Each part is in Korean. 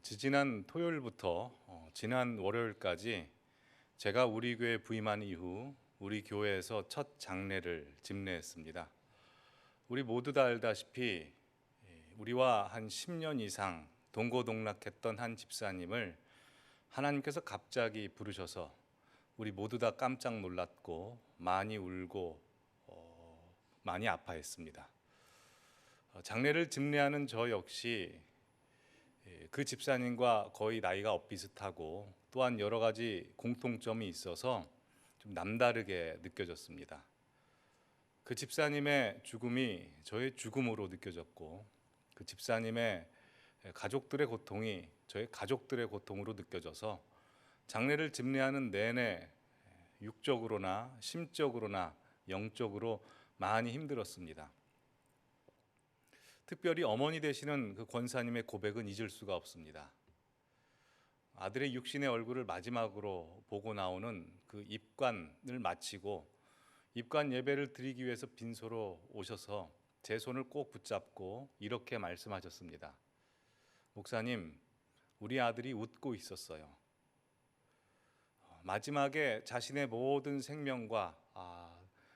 지지난 토요일부터 지난 월요일까지 제가 우리 교회 부임한 이후 우리 교회에서 첫 장례를 집례했습니다. 우리 모두 다 알다시피 우리와 한 10년 이상 동고동락했던 한 집사님을 하나님께서 갑자기 부르셔서 우리 모두 다 깜짝 놀랐고 많이 울고 많이 아파했습니다. 장례를 집례하는 저 역시 그 집사님과 거의 나이가 엇비슷하고 또한 여러 가지 공통점이 있어서 좀 남다르게 느껴졌습니다. 그 집사님의 죽음이 저의 죽음으로 느껴졌고 그 집사님의 가족들의 고통이 저의 가족들의 고통으로 느껴져서 장례를 집례하는 내내 육적으로나 심적으로나 영적으로 많이 힘들었습니다. 특별히 어머니 되시는 그 권사님의 고백은 잊을 수가 없습니다. 아들의 육신의 얼굴을 마지막으로 보고 나오는 그 입관을 마치고 입관 예배를 드리기 위해서 빈소로 오셔서 제 손을 꼭 붙잡고 이렇게 말씀하셨습니다. 목사님, 우리 아들이 웃고 있었어요. 마지막에 자신의 모든 생명과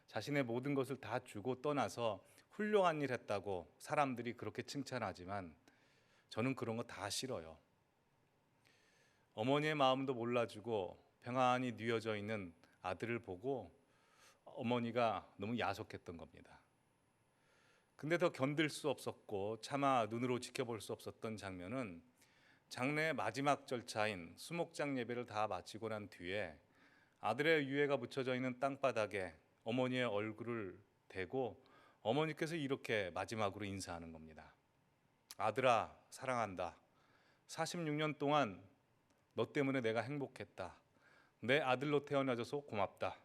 자신의 모든 것을 다 주고 떠나서 훌륭한 일 했다고 사람들이 그렇게 칭찬하지만 저는 그런 거 다 싫어요. 어머니의 마음도 몰라주고 평안히 뉘어져 있는 아들을 보고 어머니가 너무 야속했던 겁니다. 근데 더 견딜 수 없었고 차마 눈으로 지켜볼 수 없었던 장면은 장례의 마지막 절차인 수목장 예배를 다 마치고 난 뒤에 아들의 유해가 묻혀져 있는 땅바닥에 어머니의 얼굴을 대고 어머니께서 이렇게 마지막으로 인사하는 겁니다. 아들아, 사랑한다. 46년 동안 너 때문에 내가 행복했다. 내 아들로 태어나줘서 고맙다.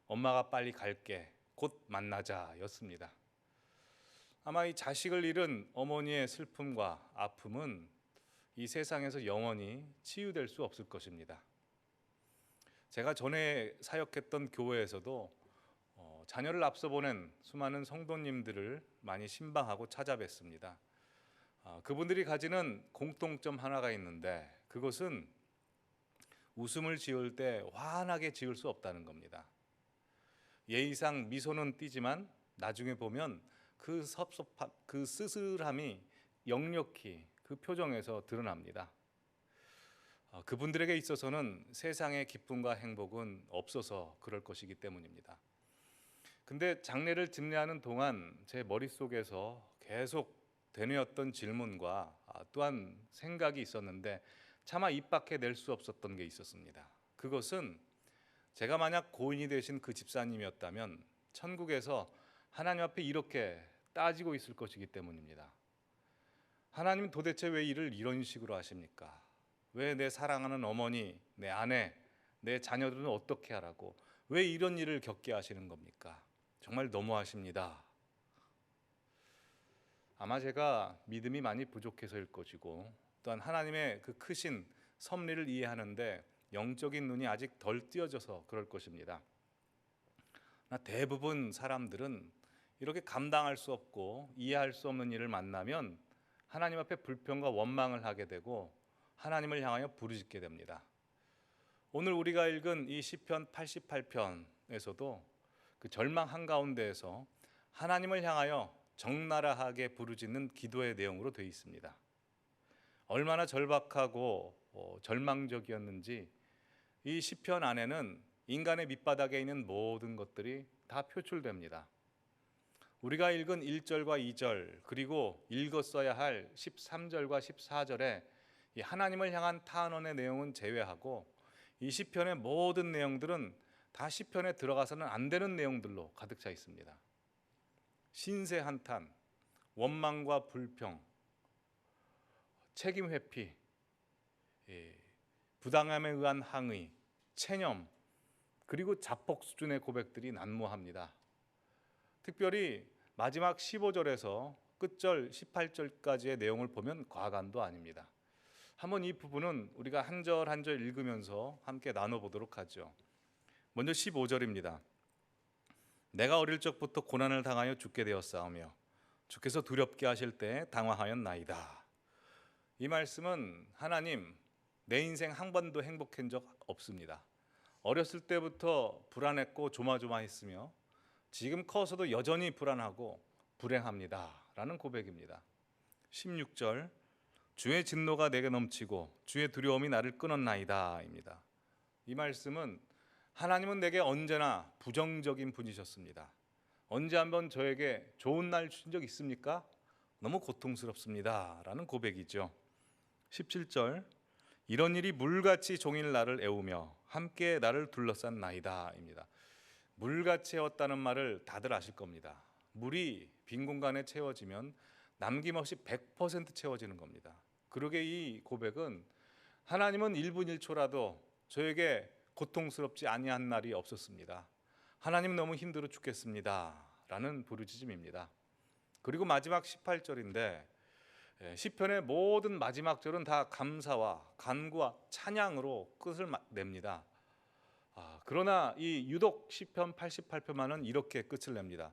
엄마가 빨리 갈게. 곧 만나자 였습니다. 아마 이 자식을 잃은 어머니의 슬픔과 아픔은 이 세상에서 영원히 치유될 수 없을 것입니다. 제가 전에 사역했던 교회에서도 자녀를 앞서 보낸 수많은 성도님들을 많이 신방하고 찾아뵀습니다. 그분들이 가지는 공통점 하나가 있는데 그것은 웃음을 지을 때 환하게 지을 수 없다는 겁니다. 예의상 미소는 띠지만 나중에 보면 그 섭섭함, 그 쓸쓸함이 역력히 그 표정에서 드러납니다. 그분들에게 있어서는 세상의 기쁨과 행복은 없어서 그럴 것이기 때문입니다. 근데 장례를 집례하는 동안 제 머릿속에서 계속 되뇌었던 질문과 또한 생각이 있었는데 차마 입 밖에 낼 수 없었던 게 있었습니다. 그것은 제가 만약 고인이 되신 그 집사님이었다면 천국에서 하나님 앞에 이렇게 따지고 있을 것이기 때문입니다. 하나님 도대체 왜 일을 이런 식으로 하십니까? 왜 내 사랑하는 어머니, 내 아내, 내 자녀들은 어떻게 하라고 왜 이런 일을 겪게 하시는 겁니까? 정말 너무하십니다. 아마 제가 믿음이 많이 부족해서일 것이고 또한 하나님의 그 크신 섭리를 이해하는데 영적인 눈이 아직 덜 띄어져서 그럴 것입니다. 대부분 사람들은 이렇게 감당할 수 없고 이해할 수 없는 일을 만나면 하나님 앞에 불평과 원망을 하게 되고 하나님을 향하여 부르짖게 됩니다. 오늘 우리가 읽은 이 시편 88편에서도 그 절망 한가운데에서 하나님을 향하여 적나라하게 부르짖는 기도의 내용으로 되어 있습니다. 얼마나 절박하고 절망적이었는지 이 시편 안에는 인간의 밑바닥에 있는 모든 것들이 다 표출됩니다. 우리가 읽은 1절과 2절 그리고 읽었어야 할 13절과 14절에 이 하나님을 향한 탄원의 내용은 제외하고 이 시편의 모든 내용들은 다 시편에 들어가서는 안 되는 내용들로 가득 차 있습니다. 신세 한탄, 원망과 불평, 책임 회피, 부당함에 의한 항의, 체념, 그리고 자폭 수준의 고백들이 난무합니다. 특별히 마지막 15절에서 끝절 18절까지의 내용을 보면 과간도 아닙니다. 한번 이 부분은 우리가 한 절 한 절 읽으면서 함께 나눠보도록 하죠. 먼저 15절입니다. 내가 어릴 적부터 고난을 당하여 죽게 되었사오며 주께서 두렵게 하실 때 당황하였나이다. 이 말씀은 하나님, 내 인생 한 번도 행복한 적 없습니다. 어렸을 때부터 불안했고 조마조마했으며 지금 커서도 여전히 불안하고 불행합니다 라는 고백입니다. 16절, 주의 진노가 내게 넘치고 주의 두려움이 나를 끊었나이다 입니다. 이 말씀은 하나님은 내게 언제나 부정적인 분이셨습니다. 언제 한번 저에게 좋은 날 주신 적 있습니까? 너무 고통스럽습니다 라는 고백이죠. 17절, 이런 일이 물같이 종일 나를 애우며 함께 나를 둘러싼 나이다 입니다. 물같이 애웠다는 말을 다들 아실 겁니다. 물이 빈 공간에 채워지면 남김없이 100% 채워지는 겁니다. 그러게 이 고백은 하나님은 1분 1초라도 저에게 고통스럽지 아니한 날이 없었습니다. 하나님 너무 힘들어 죽겠습니다 라는 부르짖음입니다. 그리고 마지막 18절인데 시편의 모든 마지막 절은 다 감사와 간구와 찬양으로 끝을 냅니다. 그러나 이 유독 시편 88편만은 이렇게 끝을 냅니다.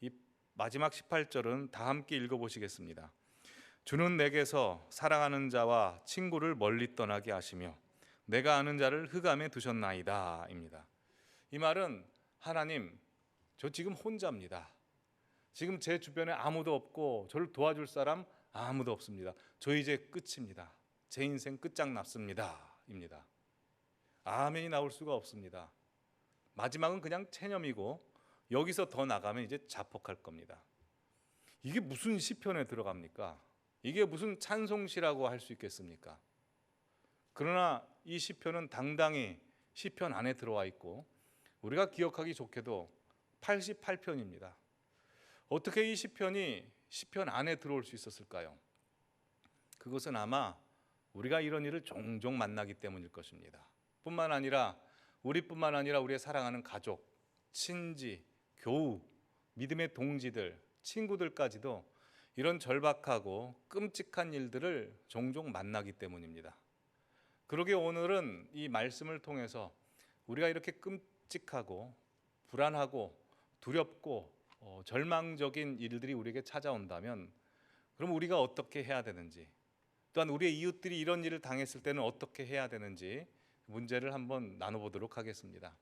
이 마지막 18절은 다 함께 읽어보시겠습니다. 주는 내게서 사랑하는 자와 친구를 멀리 떠나게 하시며 내가 아는 자를 흑암에 두셨나이다 입니다. 이 말은 하나님, 저 지금 혼자입니다. 지금 제 주변에 아무도 없고 저를 도와줄 사람 아무도 없습니다. 저 이제 끝입니다. 제 인생 끝장났습니다 입니다. 아멘이 나올 수가 없습니다. 마지막은 그냥 체념이고 여기서 더 나가면 이제 자폭할 겁니다. 이게 무슨 시편에 들어갑니까? 이게 무슨 찬송시라고 할 수 있겠습니까? 그러나 이 시편은 당당히 시편 안에 들어와 있고 우리가 기억하기 좋게도 88편입니다. 어떻게 이 시편이 시편 안에 들어올 수 있었을까요? 그것은 아마 우리가 이런 일을 종종 만나기 때문일 것입니다. 뿐만 아니라 우리의 사랑하는 가족, 친지, 교우, 믿음의 동지들, 친구들까지도 이런 절박하고 끔찍한 일들을 종종 만나기 때문입니다. 그러게 오늘은 이 말씀을 통해서 우리가 이렇게 끔찍하고 불안하고 두렵고 절망적인 일들이 우리에게 찾아온다면 그럼 우리가 어떻게 해야 되는지, 또한 우리의 이웃들이 이런 일을 당했을 때는 어떻게 해야 되는지 문제를 한번 나눠보도록 하겠습니다.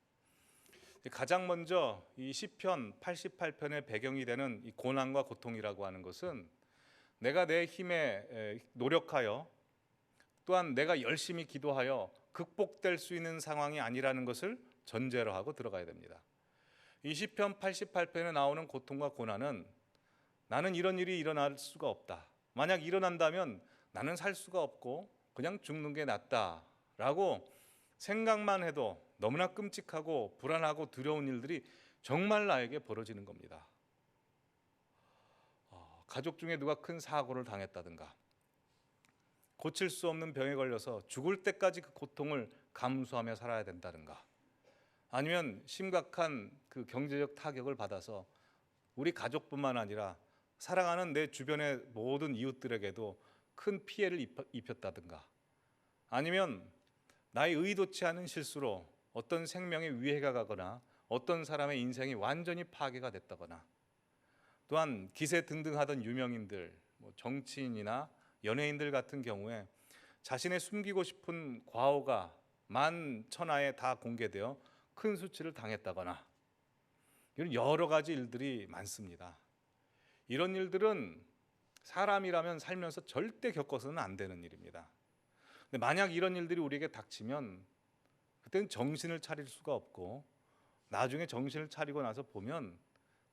가장 먼저 이 시편 88편의 배경이 되는 이 고난과 고통이라고 하는 것은 내가 내 힘에 노력하여 또한 내가 열심히 기도하여 극복될 수 있는 상황이 아니라는 것을 전제로 하고 들어가야 됩니다. 이 시편 88편에 나오는 고통과 고난은 나는 이런 일이 일어날 수가 없다, 만약 일어난다면 나는 살 수가 없고 그냥 죽는 게 낫다라고 생각만 해도 너무나 끔찍하고 불안하고 두려운 일들이 정말 나에게 벌어지는 겁니다. 가족 중에 누가 큰 사고를 당했다든가 고칠 수 없는 병에 걸려서 죽을 때까지 그 고통을 감수하며 살아야 된다든가, 아니면 심각한 그 경제적 타격을 받아서 우리 가족뿐만 아니라 사랑하는 내 주변의 모든 이웃들에게도 큰 피해를 입혔다든가, 아니면 나의 의도치 않은 실수로 어떤 생명에 위해가 가거나 어떤 사람의 인생이 완전히 파괴가 됐다거나, 또한 기세등등하던 유명인들, 정치인이나 연예인들 같은 경우에 자신의 숨기고 싶은 과오가 만천하에 다 공개되어 큰 수치를 당했다거나, 이런 여러 가지 일들이 많습니다. 이런 일들은 사람이라면 살면서 절대 겪어서는 안 되는 일입니다. 근데 만약 이런 일들이 우리에게 닥치면 그때는 정신을 차릴 수가 없고, 나중에 정신을 차리고 나서 보면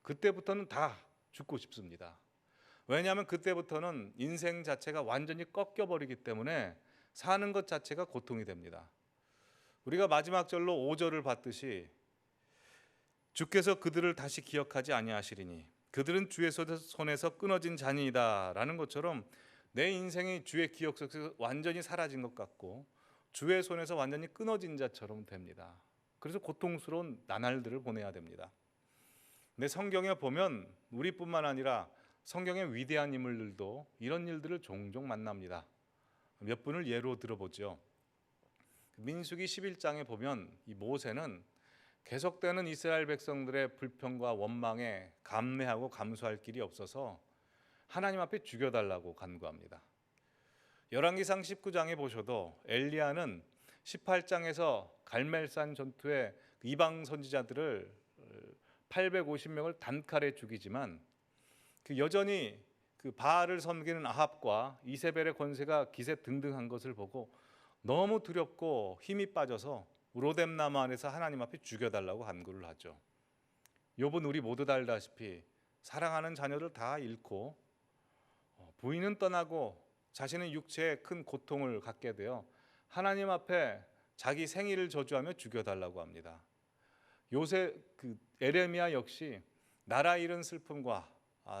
그때부터는 다 죽고 싶습니다. 왜냐하면 그때부터는 인생 자체가 완전히 꺾여버리기 때문에 사는 것 자체가 고통이 됩니다. 우리가 마지막 절로 5절을 봤듯이 주께서 그들을 다시 기억하지 아니하시리니 그들은 주의 손에서 끊어진 잔이다 라는 것처럼 내 인생이 주의 기억 속에서 완전히 사라진 것 같고 주의 손에서 완전히 끊어진 자처럼 됩니다. 그래서 고통스러운 나날들을 보내야 됩니다. 근데 성경에 보면 우리뿐만 아니라 성경의 위대한 인물들도 이런 일들을 종종 만납니다. 몇 분을 예로 들어보죠. 민수기 11장에 보면 이 모세는 계속되는 이스라엘 백성들의 불평과 원망에 감내하고 감수할 길이 없어서 하나님 앞에 죽여달라고 간구합니다. 열왕기상 19장에 보셔도 엘리야는 18장에서 갈멜산 전투에 이방 선지자들을 850명을 단칼에 죽이지만 그 여전히 그 바알을 섬기는 아합과 이세벨의 권세가 기세 등등한 것을 보고 너무 두렵고 힘이 빠져서 로뎀 나무 안에서 하나님 앞에 죽여달라고 간구를 하죠. 욥은 우리 모두 다 알다시피 사랑하는 자녀를 다 잃고 부인은 떠나고 자신의 육체에 큰 고통을 갖게 되어 하나님 앞에 자기 생일을 저주하며 죽여달라고 합니다. 요새 그 에레미야 역시 나라 잃은 슬픔과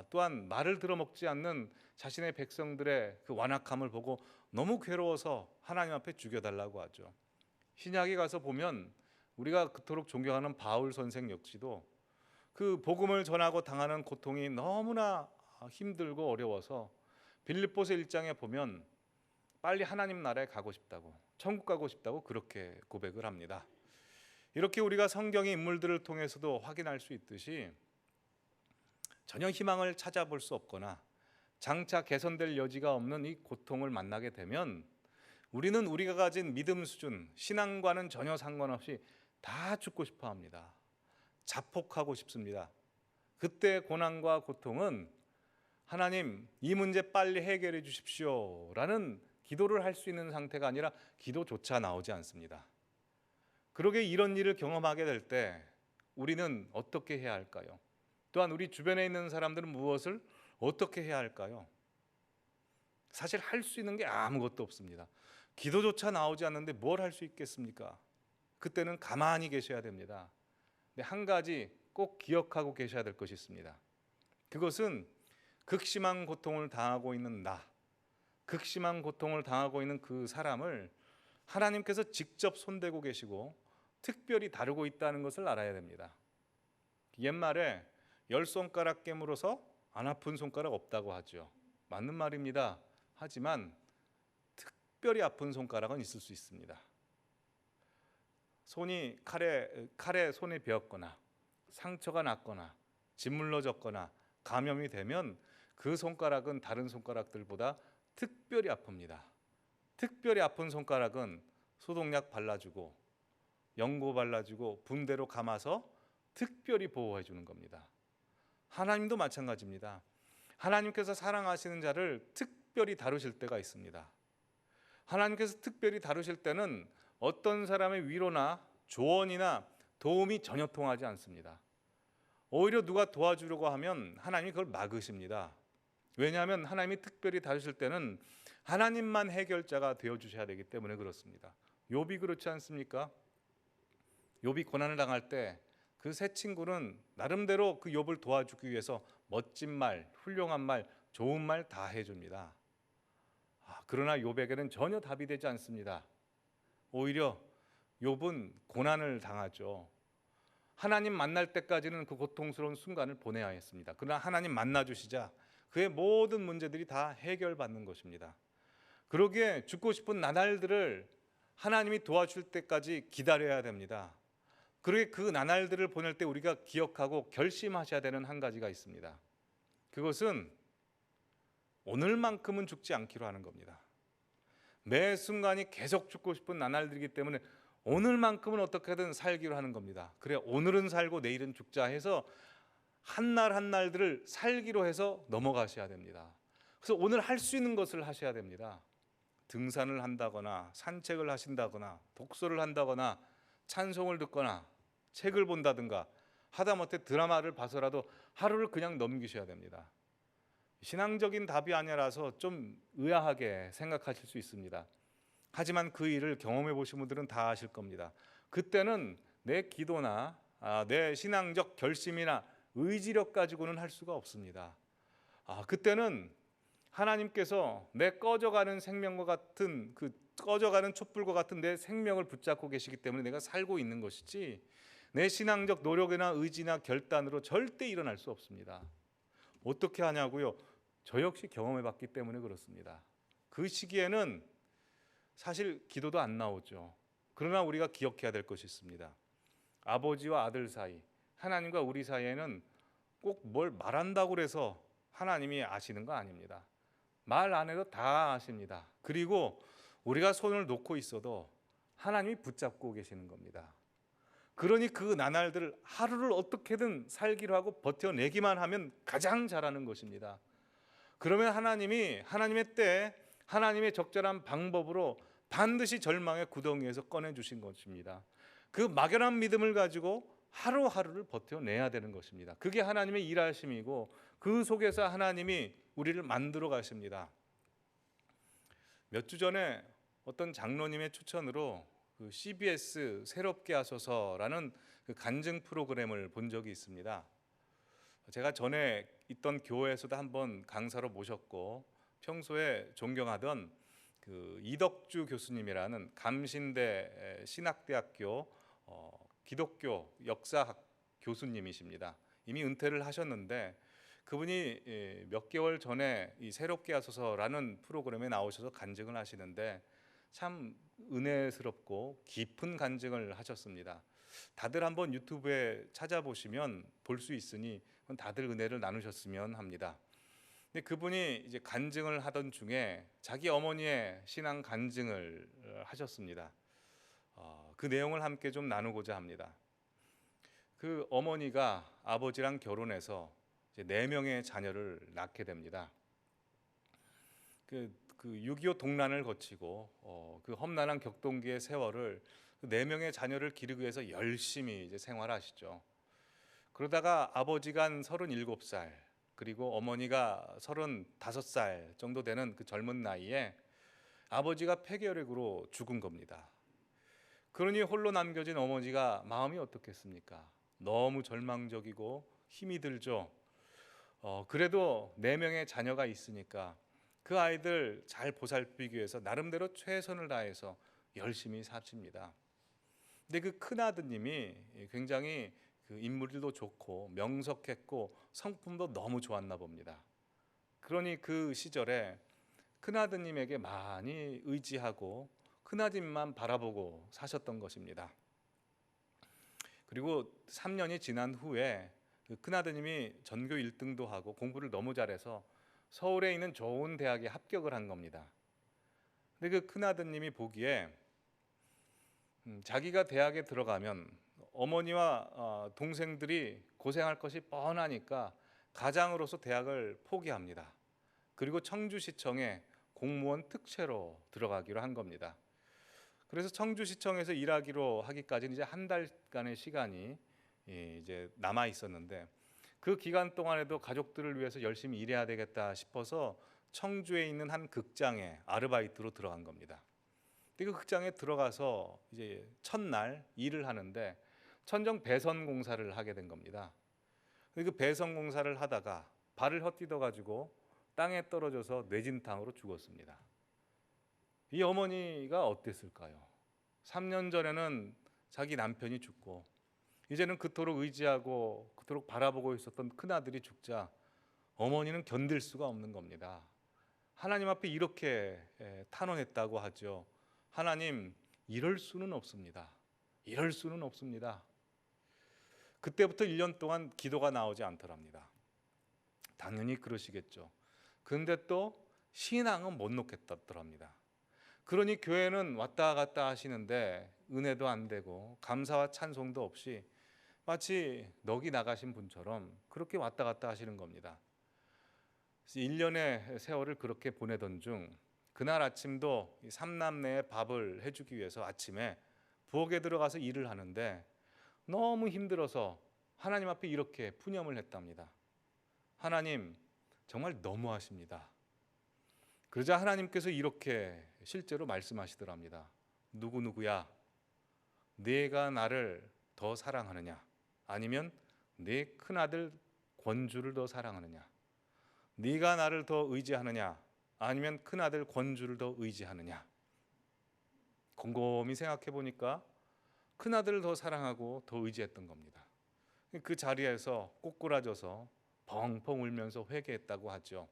또한 말을 들어먹지 않는 자신의 백성들의 그 완악함을 보고 너무 괴로워서 하나님 앞에 죽여달라고 하죠. 신약에 가서 보면 우리가 그토록 존경하는 바울 선생 역시도 그 복음을 전하고 당하는 고통이 너무나 힘들고 어려워서 빌립보서 1장에 보면 빨리 하나님 나라에 가고 싶다고, 천국 가고 싶다고 그렇게 고백을 합니다. 이렇게 우리가 성경의 인물들을 통해서도 확인할 수 있듯이 전혀 희망을 찾아볼 수 없거나 장차 개선될 여지가 없는 이 고통을 만나게 되면 우리는 우리가 가진 믿음 수준, 신앙과는 전혀 상관없이 다 죽고 싶어 합니다. 자폭하고 싶습니다. 그때 고난과 고통은 하나님 이 문제 빨리 해결해 주십시오 라는 기도를 할 수 있는 상태가 아니라 기도조차 나오지 않습니다. 그러게 이런 일을 경험하게 될 때 우리는 어떻게 해야 할까요? 또한 우리 주변에 있는 사람들은 무엇을 어떻게 해야 할까요? 사실 할 수 있는 게 아무것도 없습니다. 기도조차 나오지 않는데 뭘 할 수 있겠습니까? 그때는 가만히 계셔야 됩니다. 근데 한 가지 꼭 기억하고 계셔야 될 것이 있습니다. 그것은 극심한 고통을 당하고 있는 나, 극심한 고통을 당하고 있는 그 사람을 하나님께서 직접 손대고 계시고 특별히 다루고 있다는 것을 알아야 됩니다. 옛말에 10손가락 깨물어서 안 아픈 손가락 없다고 하죠. 맞는 말입니다. 하지만 특별히 아픈 손가락은 있을 수 있습니다. 손이 칼에 손이 베었거나 상처가 났거나 짓물러졌거나 감염이 되면 그 손가락은 다른 손가락들보다 특별히 아픕니다. 특별히 아픈 손가락은 소독약 발라주고 연고 발라주고 붕대로 감아서 특별히 보호해 주는 겁니다. 하나님도 마찬가지입니다. 하나님께서 사랑하시는 자를 특별히 다루실 때가 있습니다. 하나님께서 특별히 다루실 때는 어떤 사람의 위로나 조언이나 도움이 전혀 통하지 않습니다. 오히려 누가 도와주려고 하면 하나님이 그걸 막으십니다. 왜냐하면 하나님이 특별히 다루실 때는 하나님만 해결자가 되어주셔야 되기 때문에 그렇습니다. 욥이 그렇지 않습니까? 욥이 고난을 당할 때 그 세 친구는 나름대로 그 욥을 도와주기 위해서 멋진 말, 훌륭한 말, 좋은 말 다 해줍니다. 그러나 욥에게는 전혀 답이 되지 않습니다. 오히려 욥은 고난을 당하죠. 하나님 만날 때까지는 그 고통스러운 순간을 보내야 했습니다. 그러나 하나님 만나주시자 그의 모든 문제들이 다 해결받는 것입니다. 그러기에 죽고 싶은 나날들을 하나님이 도와줄 때까지 기다려야 됩니다. 그러기에 그 나날들을 보낼 때 우리가 기억하고 결심하셔야 되는 한 가지가 있습니다. 그것은 오늘만큼은 죽지 않기로 하는 겁니다. 매 순간이 계속 죽고 싶은 나날들이기 때문에 오늘만큼은 어떻게든 살기로 하는 겁니다. 그래 오늘은 살고 내일은 죽자 해서 한 날 한 날들을 살기로 해서 넘어가셔야 됩니다. 그래서 오늘 할 수 있는 것을 하셔야 됩니다. 등산을 한다거나 산책을 하신다거나 독서를 한다거나 찬송을 듣거나 책을 본다든가 하다못해 드라마를 봐서라도 하루를 그냥 넘기셔야 됩니다. 신앙적인 답이 아니라서 좀 의아하게 생각하실 수 있습니다. 하지만 그 일을 경험해 보신 분들은 다 아실 겁니다. 그때는 내 기도나 내 신앙적 결심이나 의지력 가지고는 할 수가 없습니다. 그때는 하나님께서 내 꺼져가는 생명과 같은 그 꺼져가는 촛불과 같은 내 생명을 붙잡고 계시기 때문에 내가 살고 있는 것이지 내 신앙적 노력이나 의지나 결단으로 절대 일어날 수 없습니다. 어떻게 하냐고요? 저 역시 경험해 봤기 때문에 그렇습니다. 그 시기에는 사실 기도도 안 나오죠. 그러나 우리가 기억해야 될 것이 있습니다. 아버지와 아들 사이, 하나님과 우리 사이에는 꼭 뭘 말한다고 해서 하나님이 아시는 거 아닙니다. 말 안 해도 다 아십니다. 그리고 우리가 손을 놓고 있어도 하나님이 붙잡고 계시는 겁니다. 그러니 그 나날들을 하루를 어떻게든 살기로 하고 버텨내기만 하면 가장 잘하는 것입니다. 그러면 하나님이 하나님의 때 하나님의 적절한 방법으로 반드시 절망의 구덩이에서 꺼내주신 것입니다. 그 막연한 믿음을 가지고 하루하루를 버텨내야 되는 것입니다. 그게 하나님의 일하심이고 그 속에서 하나님이 우리를 만들어 가십니다. 몇 주 전에 어떤 장로님의 추천으로 그 CBS 새롭게 하소서라는 그 간증 프로그램을 본 적이 있습니다. 제가 전에 있던 교회에서도 한번 강사로 모셨고 평소에 존경하던 그 이덕주 교수님이라는 감신대 신학대학교 기독교 역사학 교수님이십니다. 이미 은퇴를 하셨는데 그분이 몇 개월 전에 이 새롭게 하소서라는 프로그램에 나오셔서 간증을 하시는데 참 은혜스럽고 깊은 간증을 하셨습니다. 다들 한번 유튜브에 찾아보시면 볼 수 있으니 다들 은혜를 나누셨으면 합니다. 근데 그분이 이제 간증을 하던 중에 자기 어머니의 신앙 간증을 하셨습니다. 그 내용을 함께 좀 나누고자 합니다. 그 어머니가 아버지랑 결혼해서 이제 4명의 자녀를 낳게 됩니다. 그 6.25 동란을 거치고 그 험난한 격동기의 세월을 그 4명의 자녀를 기르기 위해서 열심히 이제 생활하시죠. 그러다가 아버지가 한 37살 그리고 어머니가 35살 정도 되는 그 젊은 나이에 아버지가 폐결핵으로 죽은 겁니다. 그러니 홀로 남겨진 어머니가 마음이 어떻겠습니까? 너무 절망적이고 힘이 들죠. 그래도 4명의 자녀가 있으니까 그 아이들 잘 보살피기 위해서 나름대로 최선을 다해서 열심히 사십니다. 근데 그 큰아드님이 굉장히 그 인물도 좋고 명석했고 성품도 너무 좋았나 봅니다. 그러니 그 시절에 큰아드님에게 많이 의지하고 큰아드님만 바라보고 사셨던 것입니다. 그리고 3년이 지난 후에 그 큰아드님이 전교 1등도 하고 공부를 너무 잘해서 서울에 있는 좋은 대학에 합격을 한 겁니다. 근데 그 큰아드님이 보기에 자기가 대학에 들어가면 어머니와 동생들이 고생할 것이 뻔하니까 가장으로서 대학을 포기합니다. 그리고 청주시청에 공무원 특채로 들어가기로 한 겁니다. 그래서 청주시청에서 일하기로 하기까지는 이제 한 달간의 시간이 이제 남아 있었는데 그 기간 동안에도 가족들을 위해서 열심히 일해야 되겠다 싶어서 청주에 있는 한 극장에 아르바이트로 들어간 겁니다. 그 극장에 들어가서 이제 첫날 일을 하는데 천정 배선 공사를 하게 된 겁니다. 그 배선 공사를 하다가 발을 헛디뎌 가지고 땅에 떨어져서 뇌진탕으로 죽었습니다. 이 어머니가 어땠을까요? 3년 전에는 자기 남편이 죽고 이제는 그토록 의지하고 그토록 바라보고 있었던 큰아들이 죽자 어머니는 견딜 수가 없는 겁니다. 하나님 앞에 이렇게 탄원했다고 하죠. 하나님, 이럴 수는 없습니다. 이럴 수는 없습니다. 그때부터 1년 동안 기도가 나오지 않더랍니다. 당연히 그러시겠죠. 근데 또 신앙은 못 놓겠다더랍니다. 그러니 교회는 왔다 갔다 하시는데 은혜도 안 되고 감사와 찬송도 없이 마치 넋이 나가신 분처럼 그렇게 왔다 갔다 하시는 겁니다. 1년의 세월을 그렇게 보내던 중 그날 아침도 3남매의 밥을 해주기 위해서 아침에 부엌에 들어가서 일을 하는데 너무 힘들어서 하나님 앞에 이렇게 푸념을 했답니다. 하나님, 정말 너무하십니다. 그러자 하나님께서 이렇게 실제로 말씀하시더랍니다. 누구누구야, 네가 나를 더 사랑하느냐? 아니면 네 큰아들 권주를 더 사랑하느냐? 네가 나를 더 의지하느냐? 아니면 큰아들 권주를 더 의지하느냐? 곰곰이 생각해 보니까 큰아들을 더 사랑하고 더 의지했던 겁니다. 그 자리에서 꼬꾸라져서 펑펑 울면서 회개했다고 하죠.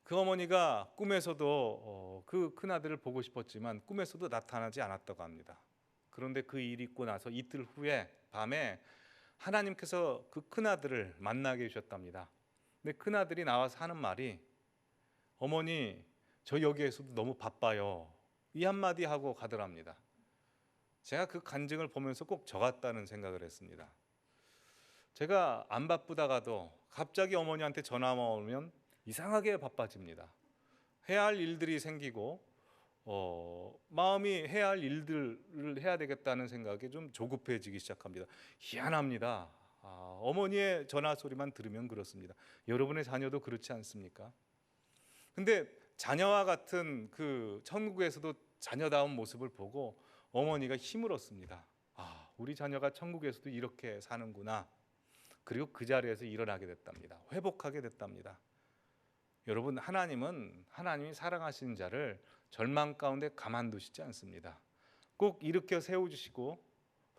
그 어머니가 꿈에서도 그 큰아들을 보고 싶었지만 꿈에서도 나타나지 않았다고 합니다. 그런데 그 일이 있고 나서 이틀 후에 밤에 하나님께서 그 큰아들을 만나게 해주셨답니다. 근데 큰아들이 나와서 하는 말이 어머니, 저 여기에서도 너무 바빠요. 이 한마디 하고 가더랍니다. 제가 그 간증을 보면서 꼭 저 같다는 생각을 했습니다. 제가 안 바쁘다가도 갑자기 어머니한테 전화가 오면 이상하게 바빠집니다. 해야 할 일들이 생기고 마음이 해야 할 일들을 해야 되겠다는 생각에 좀 조급해지기 시작합니다. 희한합니다. 어머니의 전화 소리만 들으면 그렇습니다. 여러분의 자녀도 그렇지 않습니까? 근데 자녀와 같은 그 천국에서도 자녀다운 모습을 보고 어머니가 힘을 얻습니다. 우리 자녀가 천국에서도 이렇게 사는구나. 그리고 그 자리에서 일어나게 됐답니다. 회복하게 됐답니다. 여러분, 하나님이 사랑하시는 자를 절망 가운데 가만두시지 않습니다. 꼭 일으켜 세워주시고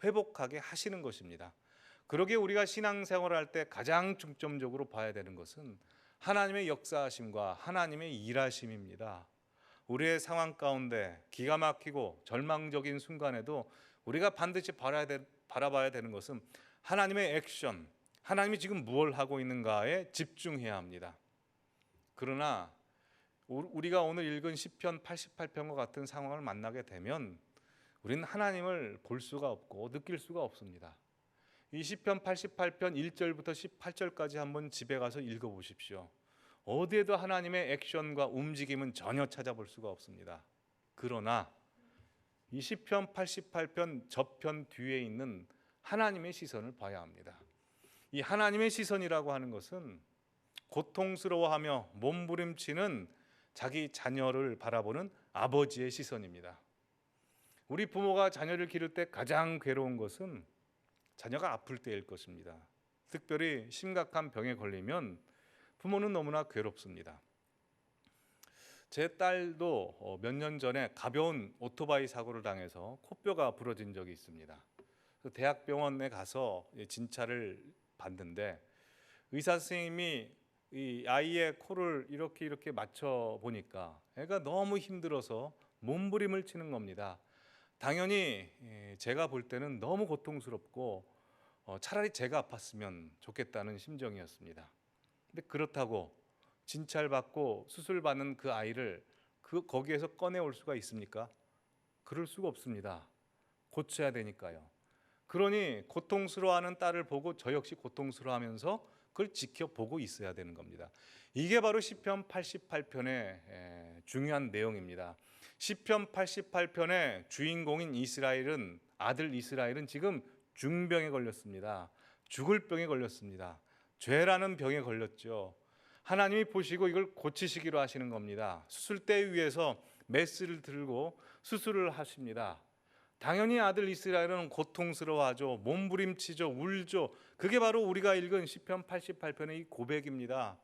회복하게 하시는 것입니다. 그러기에 우리가 신앙생활을 할 때 가장 중점적으로 봐야 되는 것은 하나님의 역사하심과 하나님의 일하심입니다. 우리의 상황 가운데 기가 막히고 절망적인 순간에도 우리가 반드시 바라봐야 되는 것은 하나님의 액션, 하나님이 지금 무엇을 하고 있는가에 집중해야 합니다. 그러나 우리가 오늘 읽은 시편 88편과 같은 상황을 만나게 되면 우리는 하나님을 볼 수가 없고 느낄 수가 없습니다. 이 시편 88편 1절부터 18절까지 한번 집에 가서 읽어보십시오. 어디에도 하나님의 액션과 움직임은 전혀 찾아볼 수가 없습니다. 그러나 이 시편 88편 저편 뒤에 있는 하나님의 시선을 봐야 합니다. 이 하나님의 시선이라고 하는 것은 고통스러워하며 몸부림치는 자기 자녀를 바라보는 아버지의 시선입니다. 우리 부모가 자녀를 기를 때 가장 괴로운 것은 자녀가 아플 때일 것입니다. 특별히 심각한 병에 걸리면 부모는 너무나 괴롭습니다. 제 딸도 몇 년 전에 가벼운 오토바이 사고를 당해서 코뼈가 부러진 적이 있습니다. 대학병원에 가서 진찰을 받는데 의사 선생님이 이 아이의 코를 이렇게 맞춰 보니까 애가 너무 힘들어서 몸부림을 치는 겁니다. 당연히 제가 볼 때는 너무 고통스럽고 차라리 제가 아팠으면 좋겠다는 심정이었습니다. 근데 그렇다고 진찰받고 수술받는 그 아이를 거기에서 꺼내올 수가 있습니까? 그럴 수가 없습니다. 고쳐야 되니까요. 그러니 고통스러워하는 딸을 보고 저 역시 고통스러워하면서 그걸 지켜보고 있어야 되는 겁니다. 이게 바로 시편 88편의 중요한 내용입니다. 시편 88편의 주인공인 아들 이스라엘은 지금 중병에 걸렸습니다. 죽을 병에 걸렸습니다. 죄라는 병에 걸렸죠. 하나님이 보시고 이걸 고치시기로 하시는 겁니다. 수술대 위에서 메스를 들고 수술을 하십니다. 당연히 아들 이스라엘은 고통스러워하죠. 몸부림치죠. 울죠. 그게 바로 우리가 읽은 시편 88편의 이 고백입니다.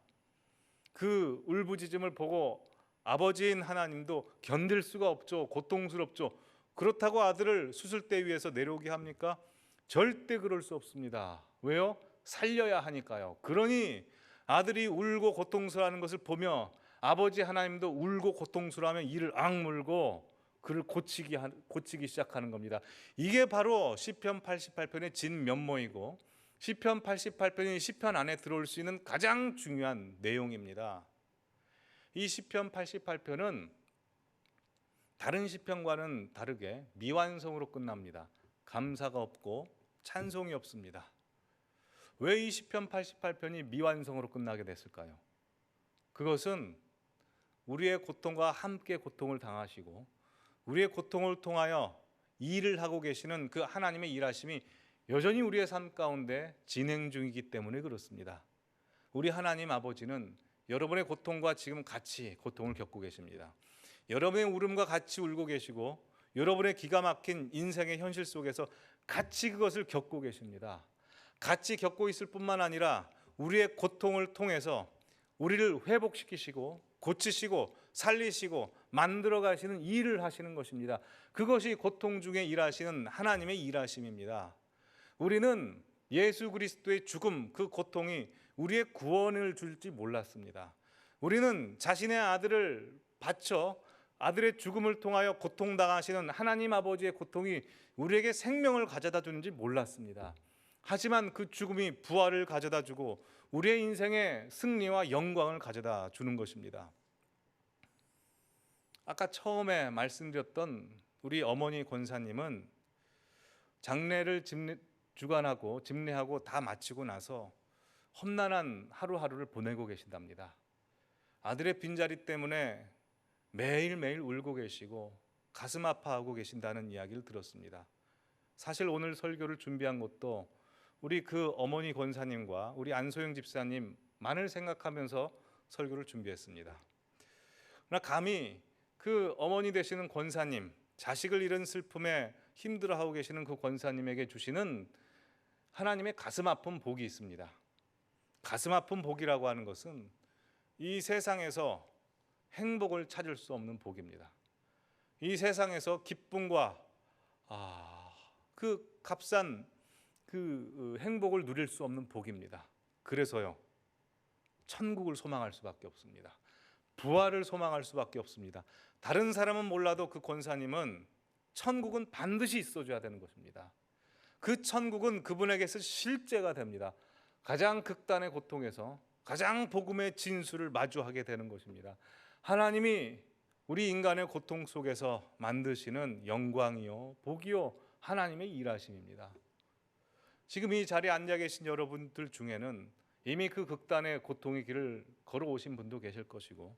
그 울부짖음을 보고 아버지인 하나님도 견딜 수가 없죠. 고통스럽죠. 그렇다고 아들을 수술대 위에서 내려오게 합니까? 절대 그럴 수 없습니다. 왜요? 살려야 하니까요. 그러니 아들이 울고 고통스러워하는 것을 보며 아버지 하나님도 울고 고통스러워하면 이를 악물고 그를 고치기 시작하는 겁니다. 이게 바로 시편 88편의 진면모이고 시편 88편이 시편 안에 들어올 수 있는 가장 중요한 내용입니다. 이 시편 88편은 다른 시편과는 다르게 미완성으로 끝납니다. 감사가 없고 찬송이 없습니다. 왜 이 시편 88편이 미완성으로 끝나게 됐을까요? 그것은 우리의 고통과 함께 고통을 당하시고 우리의 고통을 통하여 일을 하고 계시는 그 하나님의 일하심이 여전히 우리의 삶 가운데 진행 중이기 때문에 그렇습니다. 우리 하나님 아버지는 여러분의 고통과 지금 같이 고통을 겪고 계십니다. 여러분의 울음과 같이 울고 계시고 여러분의 기가 막힌 인생의 현실 속에서 같이 그것을 겪고 계십니다. 같이 겪고 있을 뿐만 아니라 우리의 고통을 통해서 우리를 회복시키시고 고치시고 살리시고 만들어 가시는 일을 하시는 것입니다. 그것이 고통 중에 일하시는 하나님의 일하심입니다. 우리는 예수 그리스도의 죽음, 그 고통이 우리의 구원을 줄지 몰랐습니다. 우리는 자신의 아들을 바쳐 아들의 죽음을 통하여 고통당하시는 하나님 아버지의 고통이 우리에게 생명을 가져다 주는지 몰랐습니다. 하지만 그 죽음이 부활을 가져다 주고 우리의 인생에 승리와 영광을 가져다 주는 것입니다. 아까 처음에 말씀드렸던 우리 어머니 권사님은 장례를 주관하고 집례하고 다 마치고 나서 험난한 하루하루를 보내고 계신답니다. 아들의 빈자리 때문에 매일매일 울고 계시고 가슴 아파하고 계신다는 이야기를 들었습니다. 사실 오늘 설교를 준비한 것도 우리 그 어머니 권사님과 우리 안소영 집사님만을 생각하면서 설교를 준비했습니다. 그러나 감히 그 어머니 되시는 권사님, 자식을 잃은 슬픔에 힘들어하고 계시는 그 권사님에게 주시는 하나님의 가슴 아픈 복이 있습니다. 가슴 아픈 복이라고 하는 것은 이 세상에서 행복을 찾을 수 없는 복입니다. 이 세상에서 기쁨과 그 값싼 그 행복을 누릴 수 없는 복입니다. 그래서요, 천국을 소망할 수밖에 없습니다. 부활을 소망할 수밖에 없습니다. 다른 사람은 몰라도 그 권사님은 천국은 반드시 있어줘야 되는 것입니다. 그 천국은 그분에게서 실제가 됩니다. 가장 극단의 고통에서 가장 복음의 진수를 마주하게 되는 것입니다. 하나님이 우리 인간의 고통 속에서 만드시는 영광이요 복이요 하나님의 일하심입니다. 지금 이 자리에 앉아 계신 여러분들 중에는 이미 그 극단의 고통의 길을 걸어오신 분도 계실 것이고,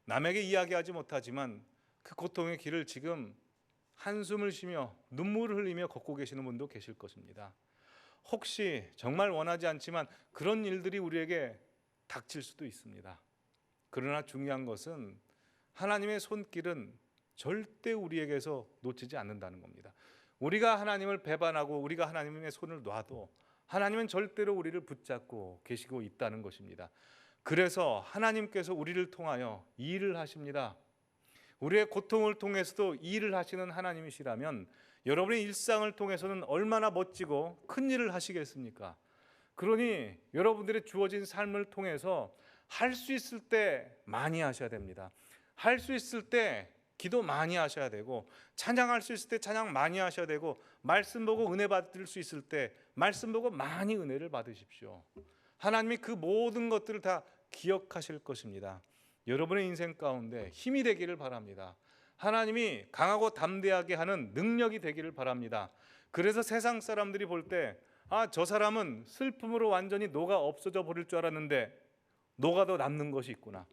남에게 이야기하지 못하지만 그 고통의 길을 지금 한숨을 쉬며 눈물을 흘리며 걷고 계시는 분도 계실 것입니다. 혹시 정말 원하지 않지만 그런 일들이 우리에게 닥칠 수도 있습니다. 그러나 중요한 것은 하나님의 손길은 절대 우리에게서 놓치지 않는다는 겁니다. 우리가 하나님을 배반하고 우리가 하나님의 손을 놔도 하나님은 절대로 우리를 붙잡고 계시고 있다는 것입니다. 그래서 하나님께서 우리를 통하여 일을 하십니다. 우리의 고통을 통해서도 일을 하시는 하나님이시라면 여러분의 일상을 통해서는 얼마나 멋지고 큰 일을 하시겠습니까? 그러니 여러분들의 주어진 삶을 통해서 할 수 있을 때 많이 하셔야 됩니다. 할 수 있을 때 기도 많이 하셔야 되고, 찬양할 수 있을 때 찬양 많이 하셔야 되고, 말씀 보고 은혜 받을 수 있을 때 말씀 보고 많이 은혜를 받으십시오. 하나님이 그 모든 것들을 다 기억하실 것입니다. 여러분의 인생 가운데 힘이 되기를 바랍니다. 하나님이 강하고 담대하게 하는 능력이 되기를 바랍니다. 그래서 세상 사람들이 볼 때 저 사람은 슬픔으로 완전히 녹아 없어져 버릴 줄 알았는데 녹아도 남는 것이 있구나.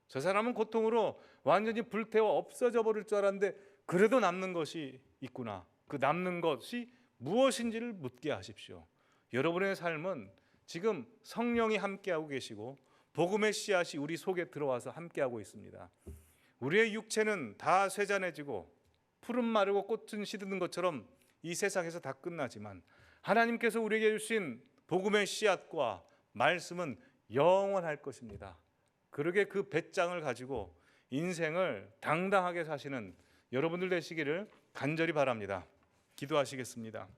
저 사람은 고통으로 완전히 불태워 없어져 버릴 줄 알았는데 그래도 남는 것이 있구나. 그 남는 것이 무엇인지를 묻게 하십시오. 여러분의 삶은 지금 성령이 함께하고 계시고 복음의 씨앗이 우리 속에 들어와서 함께하고 있습니다. 우리의 육체는 다 쇠잔해지고 푸른 마르고 꽃은 시드는 것처럼 이 세상에서 다 끝나지만 하나님께서 우리에게 주신 복음의 씨앗과 말씀은 영원할 것입니다. 그러게 그 배짱을 가지고 인생을 당당하게 사시는 여러분들 되시기를 간절히 바랍니다. 기도하시겠습니다.